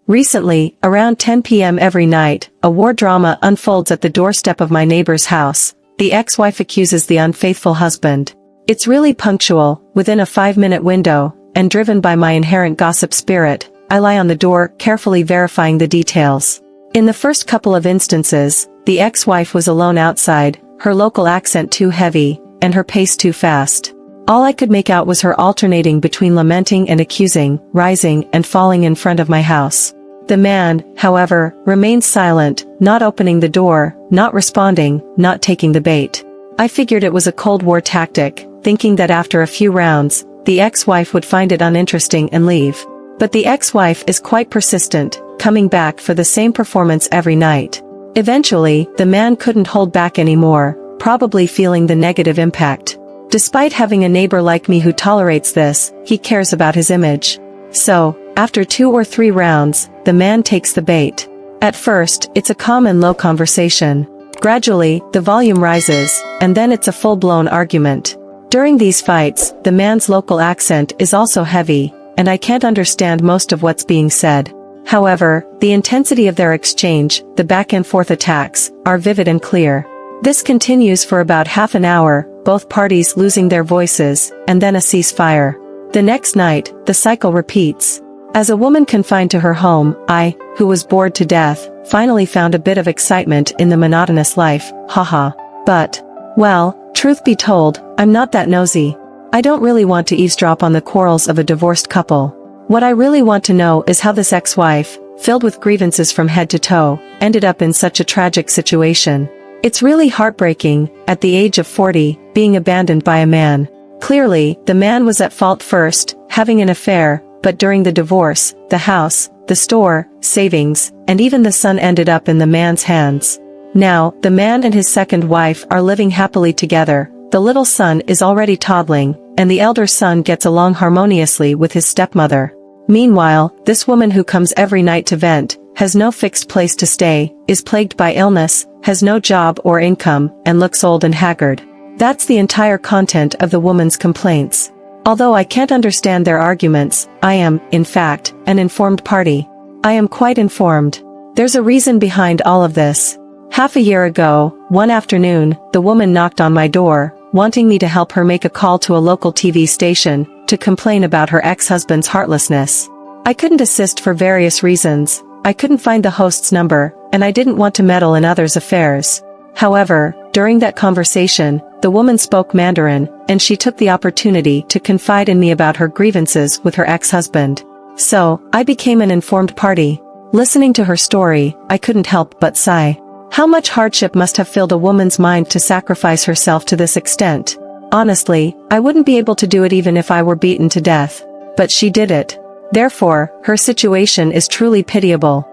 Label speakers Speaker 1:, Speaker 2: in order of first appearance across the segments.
Speaker 1: Recently, around 10 p.m. every night, a war drama unfolds at the doorstep of my neighbor's house. The ex-wife accuses the unfaithful husband. It's really punctual, within a 5-minute window, and driven by my inherent gossip spirit, I lie on the door, carefully verifying the details. In the first couple of instances, the ex-wife was alone outside, her local accent too heavy, and her pace too fast. All I could make out was her alternating between lamenting and accusing, rising and falling in front of my house. The man, however, remained silent, not opening the door, not responding, not taking the bait. I figured it was a Cold War tactic, thinking that after a few rounds, the ex-wife would find it uninteresting and leave. But the ex-wife is quite persistent, coming back for the same performance every night. Eventually, the man couldn't hold back anymore, probably feeling the negative impact. Despite having a neighbor like me who tolerates this, he cares about his image. So, after 2 or 3 rounds, the man takes the bait. At first, it's a calm and low conversation. Gradually, the volume rises, and then it's a full-blown argument. During these fights, the man's local accent is also heavy, and I can't understand most of what's being said. However, the intensity of their exchange, the back-and-forth attacks, are vivid and clear. This continues for about half an hour, both parties losing their voices, and then a ceasefire. The next night, the cycle repeats. As a woman confined to her home, I, who was bored to death, finally found a bit of excitement in the monotonous life, haha. But, well, truth be told, I'm not that nosy. I don't really want to eavesdrop on the quarrels of a divorced couple. What I really want to know is how this ex-wife, filled with grievances from head to toe, ended up in such a tragic situation. It's really heartbreaking, at the age of 40, being abandoned by a man. Clearly, the man was at fault first, having an affair, but during the divorce, the house, the store, savings, and even the son ended up in the man's hands. Now, the man and his second wife are living happily together, the little son is already toddling, and the elder son gets along harmoniously with his stepmother. Meanwhile, this woman who comes every night to vent, has no fixed place to stay, is plagued by illness, has no job or income, and looks old and haggard. That's the entire content of the woman's complaints. Although I can't understand their arguments, I am, in fact, an informed party. I am quite informed. There's a reason behind all of this. Half a year ago, one afternoon, the woman knocked on my door, wanting me to help her make a call to a local TV station, to complain about her ex-husband's heartlessness. I couldn't assist for various reasons. I couldn't find the host's number, and I didn't want to meddle in others' affairs. However, during that conversation, the woman spoke Mandarin, and she took the opportunity to confide in me about her grievances with her ex-husband. So, I became an informed party. Listening to her story, I couldn't help but sigh. How much hardship must have filled a woman's mind to sacrifice herself to this extent? Honestly, I wouldn't be able to do it even if I were beaten to death. But she did it. Therefore, her situation is truly pitiable.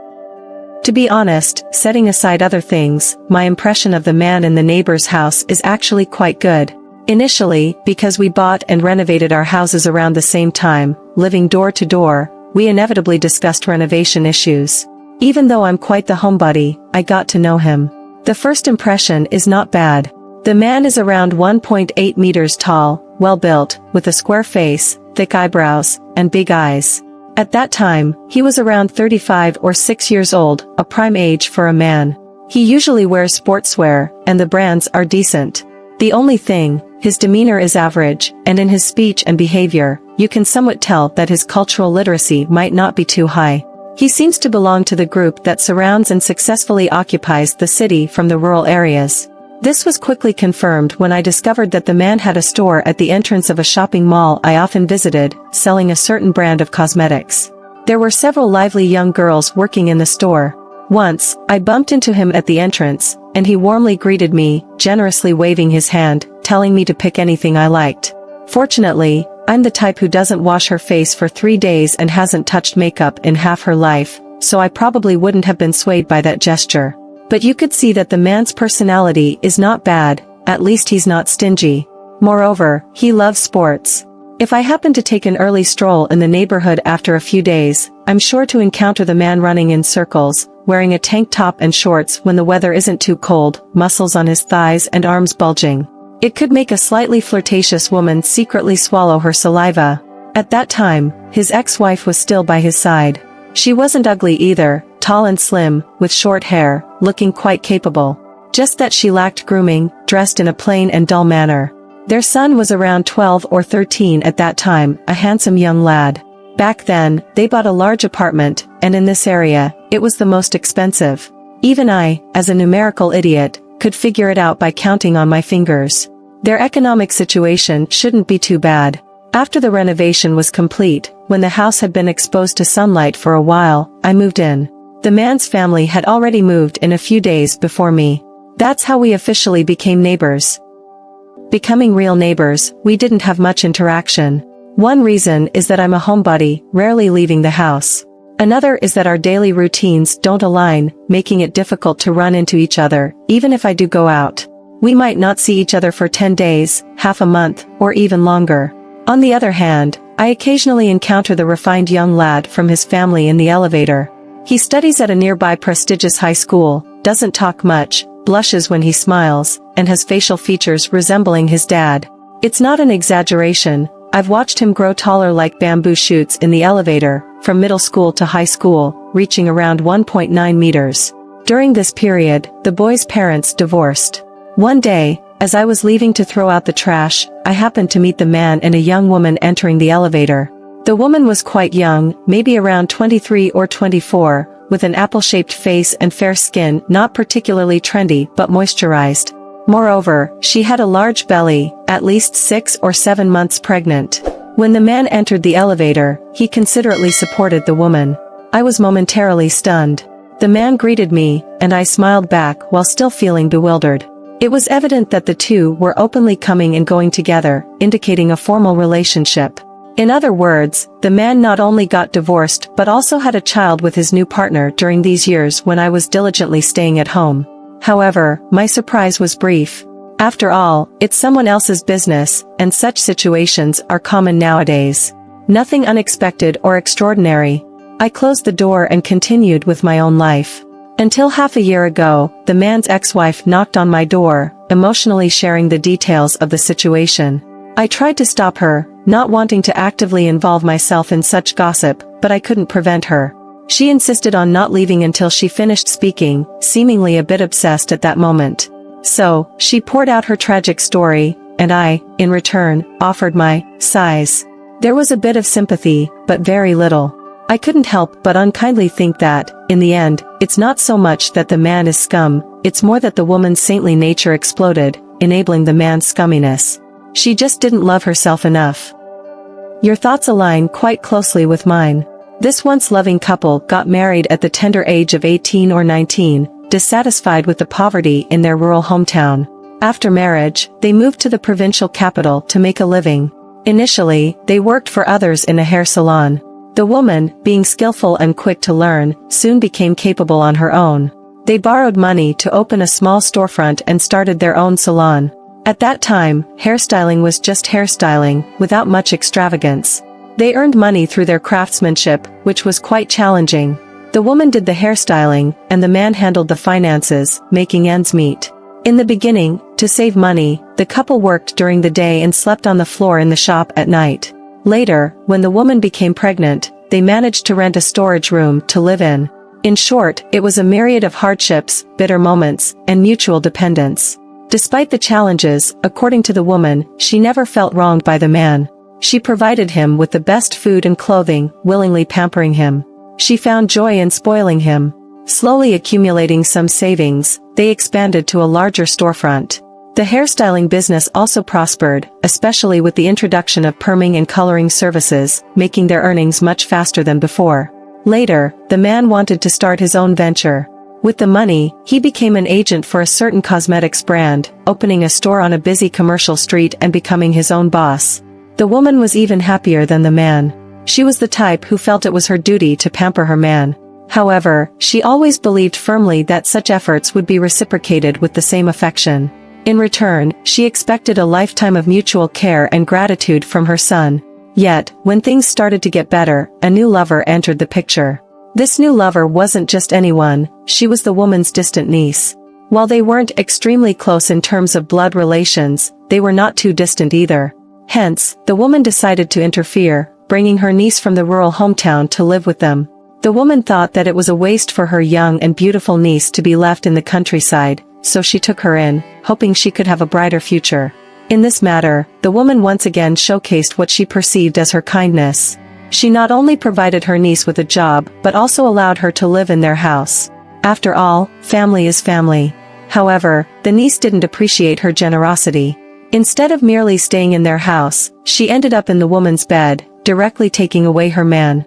Speaker 1: To be honest, setting aside other things, my impression of the man in the neighbor's house is actually quite good. Initially, because we bought and renovated our houses around the same time, living door to door, we inevitably discussed renovation issues. Even though I'm quite the homebody, I got to know him. The first impression is not bad. The man is around 1.8 meters tall, well-built, with a square face, thick eyebrows, and big eyes. At that time, he was around 35 or 6 years old, a prime age for a man. He usually wears sportswear, and the brands are decent. The only thing, his demeanor is average, and in his speech and behavior, you can somewhat tell that his cultural literacy might not be too high. He seems to belong to the group that surrounds and successfully occupies the city from the rural areas. This was quickly confirmed when I discovered that the man had a store at the entrance of a shopping mall I often visited, selling a certain brand of cosmetics. There were several lively young girls working in the store. Once, I bumped into him at the entrance, and he warmly greeted me, generously waving his hand, telling me to pick anything I liked. Fortunately, I'm the type who doesn't wash her face for 3 days and hasn't touched makeup in half her life, so I probably wouldn't have been swayed by that gesture. But you could see that the man's personality is not bad, at least he's not stingy. Moreover, he loves sports. If I happen to take an early stroll in the neighborhood after a few days, I'm sure to encounter the man running in circles, wearing a tank top and shorts when the weather isn't too cold, muscles on his thighs and arms bulging. It could make a slightly flirtatious woman secretly swallow her saliva. At that time, his ex-wife was still by his side. She wasn't ugly either, tall and slim, with short hair, looking quite capable. Just that she lacked grooming, dressed in a plain and dull manner. Their son was around 12 or 13 at that time, a handsome young lad. Back then, they bought a large apartment, and in this area, it was the most expensive. Even I, as a numerical idiot, could figure it out by counting on my fingers. Their economic situation shouldn't be too bad. After the renovation was complete, when the house had been exposed to sunlight for a while, I moved in. The man's family had already moved in a few days before me. That's how we officially became neighbors. Becoming real neighbors, we didn't have much interaction. One reason is that I'm a homebody, rarely leaving the house. Another is that our daily routines don't align, making it difficult to run into each other, even if I do go out. We might not see each other for 10 days, half a month, or even longer. On the other hand, I occasionally encounter the refined young lad from his family in the elevator. He studies at a nearby prestigious high school, doesn't talk much, blushes when he smiles, and has facial features resembling his dad. It's not an exaggeration, I've watched him grow taller like bamboo shoots in the elevator, from middle school to high school, reaching around 1.9 meters. During this period, the boy's parents divorced. One day, as I was leaving to throw out the trash, I happened to meet the man and a young woman entering the elevator. The woman was quite young, maybe around 23 or 24, with an apple-shaped face and fair skin, not particularly trendy but moisturized. Moreover, she had a large belly, at least 6 or 7 months pregnant. When the man entered the elevator, he considerately supported the woman. I was momentarily stunned. The man greeted me, and I smiled back while still feeling bewildered. It was evident that the two were openly coming and going together, indicating a formal relationship. In other words, the man not only got divorced but also had a child with his new partner during these years when I was diligently staying at home. However, my surprise was brief. After all, it's someone else's business, and such situations are common nowadays. Nothing unexpected or extraordinary. I closed the door and continued with my own life. Until half a year ago, the man's ex-wife knocked on my door, emotionally sharing the details of the situation. I tried to stop her, not wanting to actively involve myself in such gossip, but I couldn't prevent her. She insisted on not leaving until she finished speaking, seemingly a bit obsessed at that moment. So, she poured out her tragic story, and I, in return, offered my sighs. There was a bit of sympathy, but very little. I couldn't help but unkindly think that, in the end, it's not so much that the man is scum, it's more that the woman's saintly nature exploded, enabling the man's scumminess. She just didn't love herself enough. Your thoughts align quite closely with mine. This once loving couple got married at the tender age of 18 or 19, dissatisfied with the poverty in their rural hometown. After marriage, they moved to the provincial capital to make a living. Initially, they worked for others in a hair salon. The woman, being skillful and quick to learn, soon became capable on her own. They borrowed money to open a small storefront and started their own salon. At that time, hairstyling was just hairstyling, without much extravagance. They earned money through their craftsmanship, which was quite challenging. The woman did the hairstyling, and the man handled the finances, making ends meet. In the beginning, to save money, the couple worked during the day and slept on the floor in the shop at night. Later, when the woman became pregnant, they managed to rent a storage room to live in. In short, it was a myriad of hardships, bitter moments, and mutual dependence. Despite the challenges, according to the woman, she never felt wronged by the man. She provided him with the best food and clothing, willingly pampering him. She found joy in spoiling him. Slowly accumulating some savings, they expanded to a larger storefront. The hairstyling business also prospered, especially with the introduction of perming and coloring services, making their earnings much faster than before. Later, the man wanted to start his own venture. With the money, he became an agent for a certain cosmetics brand, opening a store on a busy commercial street and becoming his own boss. The woman was even happier than the man. She was the type who felt it was her duty to pamper her man. However, she always believed firmly that such efforts would be reciprocated with the same affection. In return, she expected a lifetime of mutual care and gratitude from her son. Yet, when things started to get better, a new lover entered the picture. This new lover wasn't just anyone, she was the woman's distant niece. While they weren't extremely close in terms of blood relations, they were not too distant either. Hence, the woman decided to interfere, bringing her niece from the rural hometown to live with them. The woman thought that it was a waste for her young and beautiful niece to be left in the countryside, so she took her in, hoping she could have a brighter future. In this matter, the woman once again showcased what she perceived as her kindness. She not only provided her niece with a job but also allowed her to live in their house. After all, family is family. However, the niece didn't appreciate her generosity. Instead of merely staying in their house, she ended up in the woman's bed, directly taking away her man.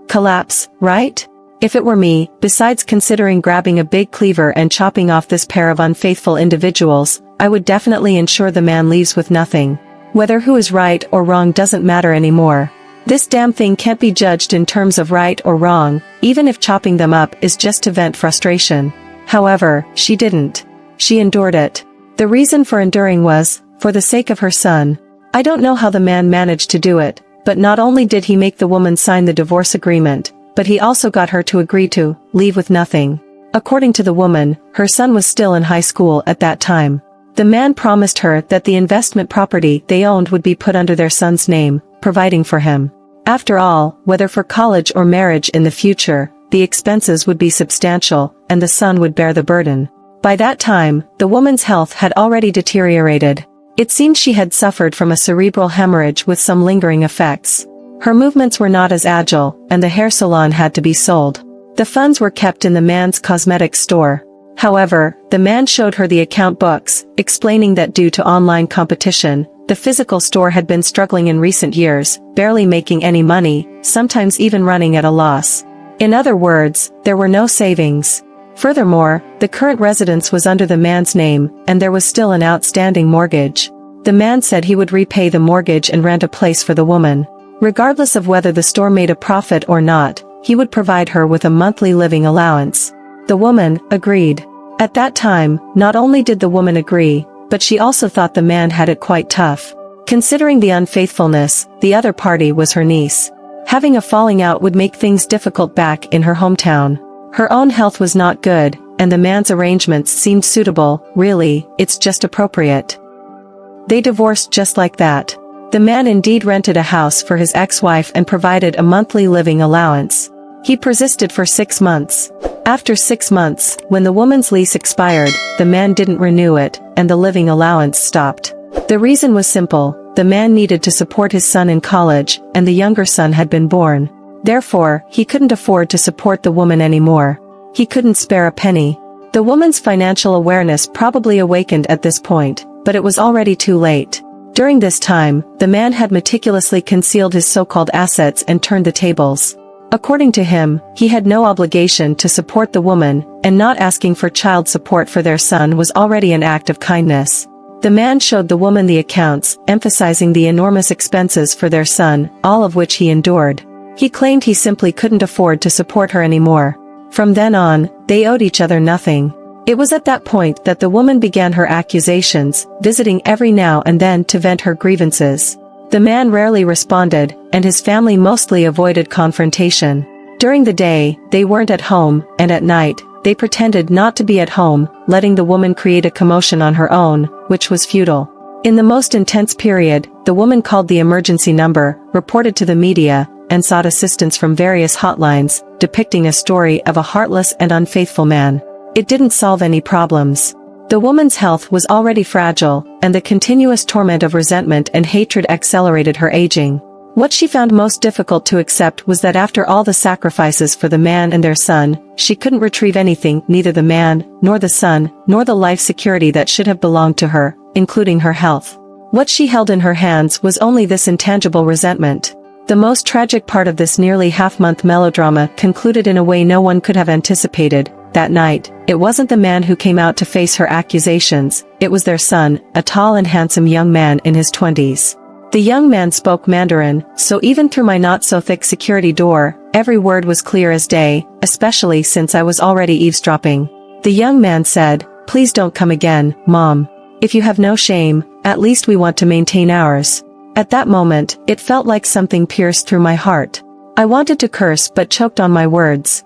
Speaker 1: Collapse, right? If it were me, besides considering grabbing a big cleaver and chopping off this pair of unfaithful individuals, I would definitely ensure the man leaves with nothing. Whether who is right or wrong doesn't matter anymore. This damn thing can't be judged in terms of right or wrong, even if chopping them up is just to vent frustration. However, she didn't. She endured it. The reason for enduring was, for the sake of her son. I don't know how the man managed to do it, but not only did he make the woman sign the divorce agreement, but he also got her to agree to leave with nothing. According to the woman, her son was still in high school at that time. The man promised her that the investment property they owned would be put under their son's name, providing for him. After all, whether for college or marriage in the future, the expenses would be substantial, and the son would bear the burden. By that time, the woman's health had already deteriorated. It seemed she had suffered from a cerebral hemorrhage with some lingering effects. Her movements were not as agile, and the hair salon had to be sold. The funds were kept in the man's cosmetics store. However, the man showed her the account books, explaining that due to online competition, the physical store had been struggling in recent years, barely making any money, sometimes even running at a loss. In other words, there were no savings. Furthermore, the current residence was under the man's name, and there was still an outstanding mortgage. The man said he would repay the mortgage and rent a place for the woman. Regardless of whether the store made a profit or not, he would provide her with a monthly living allowance. The woman agreed. At that time, not only did the woman agree, but she also thought the man had it quite tough. Considering the unfaithfulness, the other party was her niece. Having a falling out would make things difficult back in her hometown. Her own health was not good, and the man's arrangements seemed suitable. Really, it's just appropriate. They divorced just like that. The man indeed rented a house for his ex-wife and provided a monthly living allowance. He persisted for 6 months. After 6 months, when the woman's lease expired, the man didn't renew it, and the living allowance stopped. The reason was simple: the man needed to support his son in college, and the younger son had been born. Therefore, he couldn't afford to support the woman anymore. He couldn't spare a penny. The woman's financial awareness probably awakened at this point, but it was already too late. During this time, the man had meticulously concealed his so-called assets and turned the tables. According to him, he had no obligation to support the woman, and not asking for child support for their son was already an act of kindness. The man showed the woman the accounts, emphasizing the enormous expenses for their son, all of which he endured. He claimed he simply couldn't afford to support her anymore. From then on, they owed each other nothing. It was at that point that the woman began her accusations, visiting every now and then to vent her grievances. The man rarely responded, and his family mostly avoided confrontation. During the day, they weren't at home, and at night, they pretended not to be at home, letting the woman create a commotion on her own, which was futile. In the most intense period, the woman called the emergency number, reported to the media, and sought assistance from various hotlines, depicting a story of a heartless and unfaithful man. It didn't solve any problems. The woman's health was already fragile, and the continuous torment of resentment and hatred accelerated her aging. What she found most difficult to accept was that after all the sacrifices for the man and their son, she couldn't retrieve anything, neither the man, nor the son, nor the life security that should have belonged to her, including her health. What she held in her hands was only this intangible resentment. The most tragic part of this nearly half-month melodrama concluded in a way no one could have anticipated. That night, it wasn't the man who came out to face her accusations, it was their son, a tall and handsome young man in his 20s. The young man spoke Mandarin, so even through my not-so-thick security door, every word was clear as day, especially since I was already eavesdropping. The young man said, "Please don't come again, Mom. If you have no shame, at least we want to maintain ours." At that moment, it felt like something pierced through my heart. I wanted to curse but choked on my words.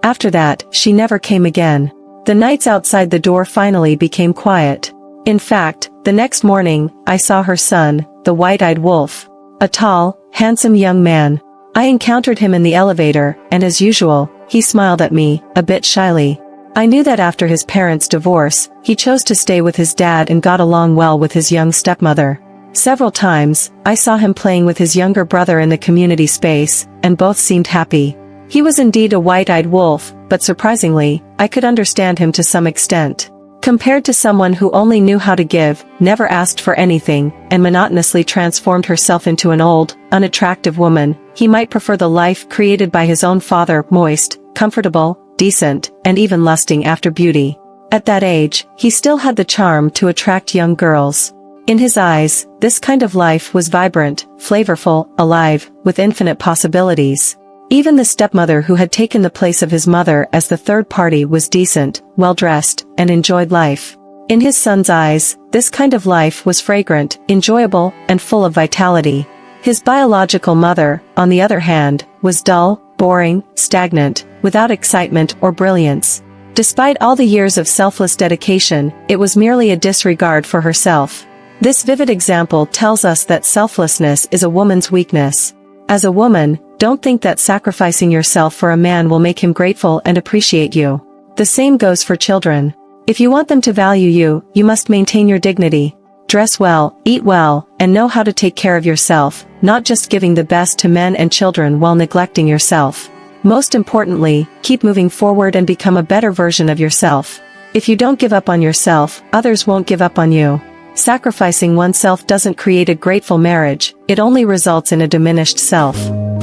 Speaker 1: After that, she never came again. The nights outside the door finally became quiet. In fact, the next morning, I saw her son, the white-eyed wolf. A tall, handsome young man. I encountered him in the elevator, and as usual, he smiled at me, a bit shyly. I knew that after his parents' divorce, he chose to stay with his dad and got along well with his young stepmother. Several times, I saw him playing with his younger brother in the community space, and both seemed happy. He was indeed a white-eyed wolf, but surprisingly, I could understand him to some extent. Compared to someone who only knew how to give, never asked for anything, and monotonously transformed herself into an old, unattractive woman, he might prefer the life created by his own father, moist, comfortable, decent, and even lusting after beauty. At that age, he still had the charm to attract young girls. In his eyes, this kind of life was vibrant, flavorful, alive, with infinite possibilities. Even the stepmother who had taken the place of his mother as the third party was decent, well-dressed, and enjoyed life. In his son's eyes, this kind of life was fragrant, enjoyable, and full of vitality. His biological mother, on the other hand, was dull, boring, stagnant, without excitement or brilliance. Despite all the years of selfless dedication, it was merely a disregard for herself. This vivid example tells us that selflessness is a woman's weakness. As a woman, don't think that sacrificing yourself for a man will make him grateful and appreciate you. The same goes for children. If you want them to value you, you must maintain your dignity. Dress well, eat well, and know how to take care of yourself, not just giving the best to men and children while neglecting yourself. Most importantly, keep moving forward and become a better version of yourself. If you don't give up on yourself, others won't give up on you. Sacrificing oneself doesn't create a grateful marriage, it only results in a diminished self.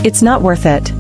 Speaker 1: It's not worth it.